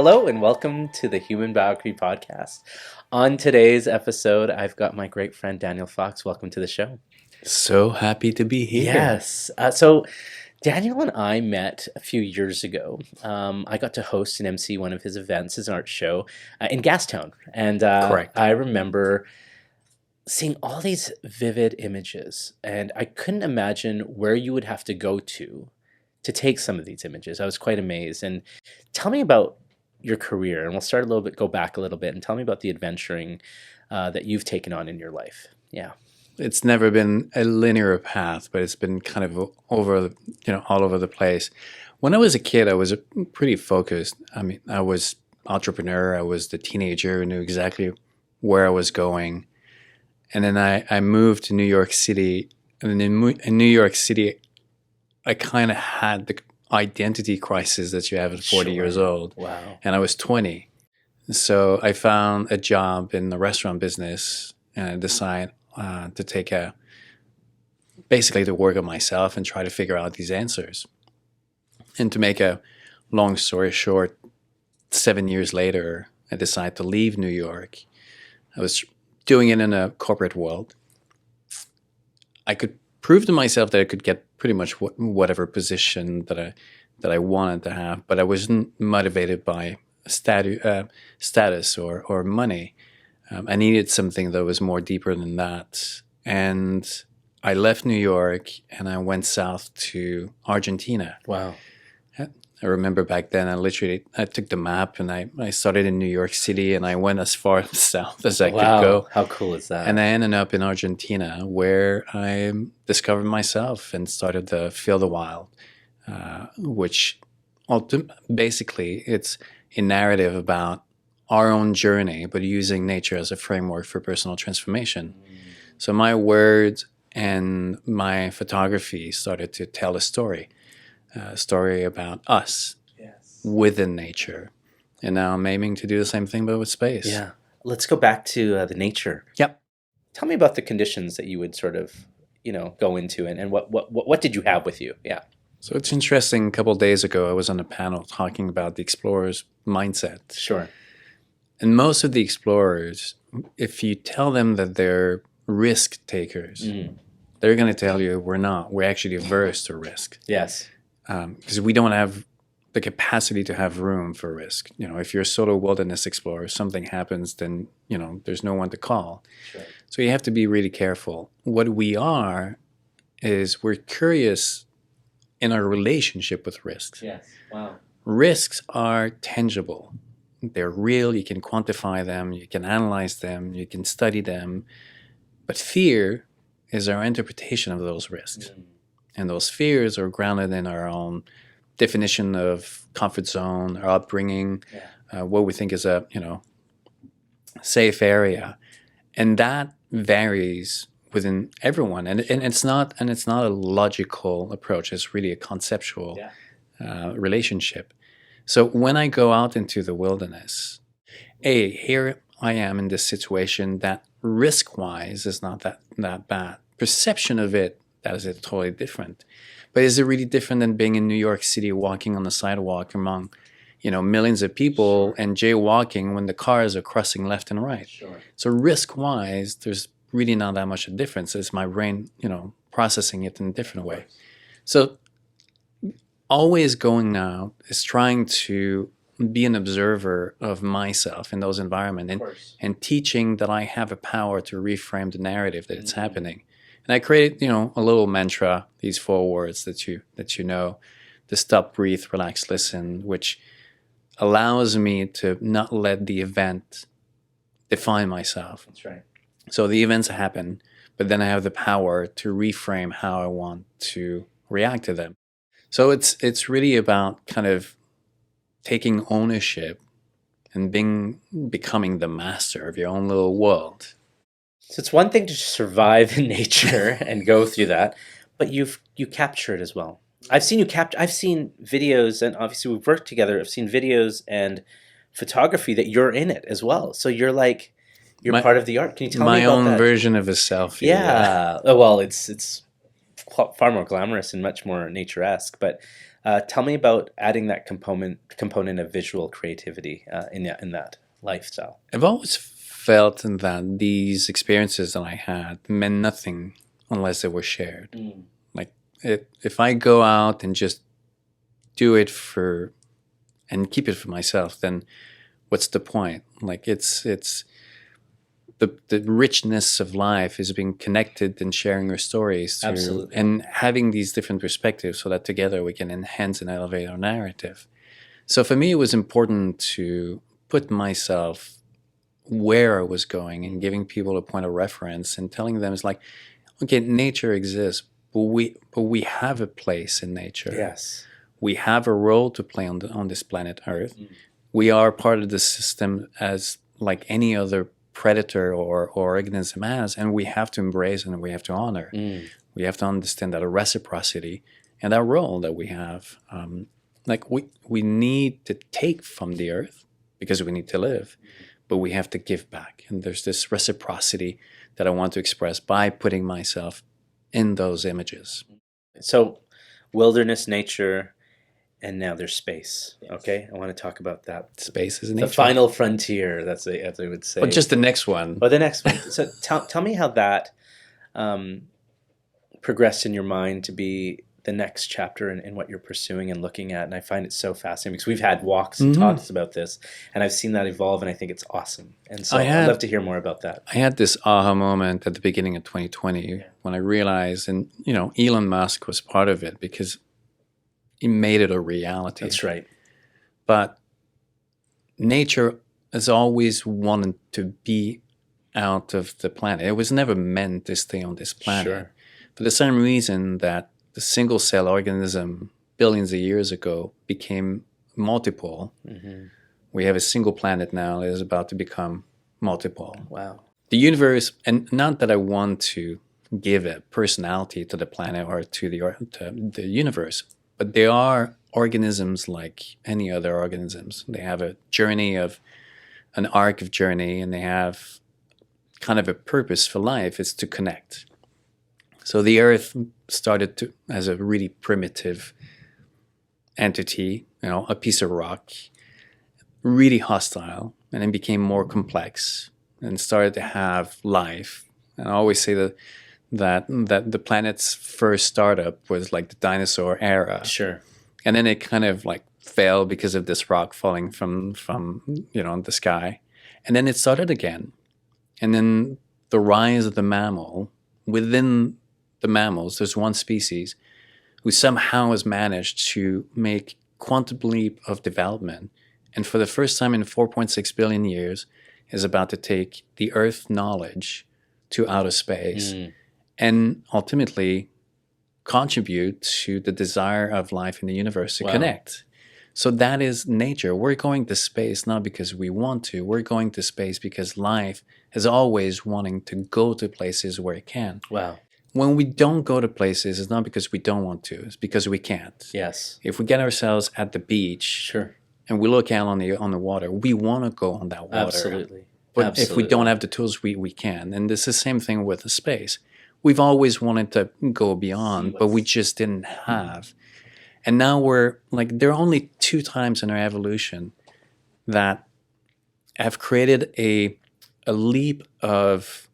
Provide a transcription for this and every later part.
Hello and welcome to the Human Biography podcast. On today's episode, I've got my great friend Daniel Fox. Welcome to the show. So happy to be here. Yes. So Daniel and I met a few years ago. I got to host and MC one of his events, his art show in Gastown. And Correct. I remember seeing all these vivid images, and I couldn't imagine where you would have to go to take some of these images. I was quite amazed. And tell me about your career, and we'll start a little bit, go back a little bit, and tell me about the adventuring that you've taken on in your life. Yeah. It's never been a linear path, but it's been kind of all over the place. When I was a kid, I was pretty focused. I mean, I was entrepreneur. I was the teenager who knew exactly where I was going. And then I moved to New York City. And in New York City, I kind of had the identity crisis that you have at 40 years old. Wow. And I was 20. So I found a job in the restaurant business and I decided to take basically to work on myself and try to figure out these answers. And to make a long story short, 7 years later, I decided to leave New York. I was doing it in a corporate world. I could prove to myself that I could get pretty much whatever position that I wanted to have, but I wasn't motivated by status or money. I needed something that was more deeper than that. And I left New York and I went south to Argentina. Wow. I remember back then I took the map and I started in New York City and I went as far south as I could go. How cool is that? And I ended up in Argentina where I discovered myself and started to feel the wild, which basically it's a narrative about our own journey, but using nature as a framework for personal transformation. So my words and my photography started to tell a story about us within nature. And now I'm aiming to do the same thing, but with space. Yeah. Let's go back to the nature. Yep. Tell me about the conditions that you would sort of, go into and what did you have with you? Yeah. So it's interesting. A couple of days ago, I was on a panel talking about the explorer's mindset. Sure. And most of the explorers, if you tell them that they're risk takers, they're going to tell you we're not. We're actually averse to risk. Yes. Because we don't have the capacity to have room for risk. If you're a solo wilderness explorer, something happens, then, there's no one to call. Sure. So you have to be really careful. What we are is we're curious in our relationship with risks. Yes. Wow. Risks are tangible. They're real. You can quantify them. You can analyze them. You can study them. But fear is our interpretation of those risks. And those fears are grounded in our own definition of comfort zone, our upbringing, what we think is a safe area, and that varies within everyone. And it's not a logical approach. It's really a conceptual relationship. So when I go out into the wilderness, here I am in this situation that risk-wise is not that bad. Perception of it, that is totally different. But is it really different than being in New York City walking on the sidewalk among, millions of people and jaywalking when the cars are crossing left and right? Sure. So risk-wise, there's really not that much a difference. It's my brain, processing it in a different way. So always going out is trying to be an observer of myself in those environments and teaching that I have a power to reframe the narrative that it's happening. And I created, a little mantra, these 4 words that you know, to stop, breathe, relax, listen, which allows me to not let the event define myself. That's right. So the events happen, but then I have the power to reframe how I want to react to them. So it's really about kind of taking ownership and becoming the master of your own little world. So it's one thing to survive in nature and go through that, but you capture it as well. I've seen you capture. I've seen videos, and obviously we've worked together. I've seen videos and photography that you're in it as well. So you're part of the art. Can you tell me about that? My own version of a selfie. Yeah. Oh, well, it's far more glamorous and much more nature-esque. But Tell me about adding that component of visual creativity in that lifestyle. I've always felt that these experiences that I had meant nothing unless they were shared. Like if I go out and just do it and keep it for myself, then what's the point? Like it's the richness of life is being connected and sharing our stories to, Absolutely. and having these different perspectives so that together we can enhance and elevate our narrative. So for me, it was important to put myself where I was going and giving people a point of reference and telling them it's like, okay, nature exists, but we have a place in nature. Yes. We have a role to play on this planet Earth. We are part of the system as like any other predator or organism has, and we have to embrace and we have to honor. We have to understand that a reciprocity and that role that we have. Like we need to take from the earth because we need to live, but we have to give back. And there's this reciprocity that I want to express by putting myself in those images. So, wilderness, nature, and now there's space. Okay, I want to talk about that. Space is The nature. final frontier. That's as I would say. But just the next one. Oh, the next one. So tell me how that progressed in your mind to be the next chapter in what you're pursuing and looking at. And I find it so fascinating because we've had walks and talks about this, and I've seen that evolve, and I think it's awesome. And so I'd love to hear more about that. I had this aha moment at the beginning of 2020 when I realized, and Elon Musk was part of it because he made it a reality. That's right. But nature has always wanted to be out of the planet. It was never meant to stay on this planet. Sure. For the same reason that the single cell organism billions of years ago became multiple. We have a single planet now that is about to become multiple. Wow. The universe, and not that I want to give a personality to the planet or to the universe, but they are organisms like any other organisms. They have a journey of an arc of journey, and they have kind of a purpose for life is to connect. So the Earth started as a really primitive entity, a piece of rock, really hostile, and then became more complex and started to have life. And I always say that the planet's first startup was like the dinosaur era. Sure. And then it kind of like fell because of this rock falling from the sky. And then it started again. And then the rise of the mammal. Within the mammals, there's one species who somehow has managed to make quantum leap of development, and for the first time in 4.6 billion years is about to take the Earth knowledge to outer space and ultimately contribute to the desire of life in the universe to connect. So that is nature. We're going to space not because we want to. We're going to space because life is always wanting to go to places where it can. Wow. When we don't go to places, it's not because we don't want to. It's because we can't. Yes. If we get ourselves at the beach, Sure, and we look out on the water, we want to go on that water. absolutely. But if we don't have the tools, we can. And it's the same thing with the space. We've always wanted to go beyond, but we just didn't have. And now we're like, there are only 2 times in our evolution that have created a leap of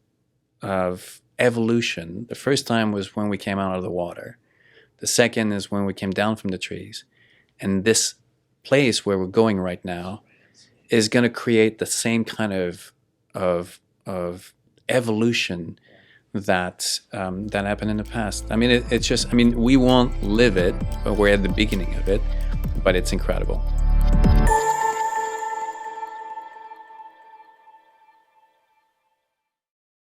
evolution. The first time was when we came out of the water. The second is when we came down from the trees. And this place where we're going right now is going to create the same kind of evolution that happened in the past. I mean, it's just, we won't live it, but we're at the beginning of it, but it's incredible.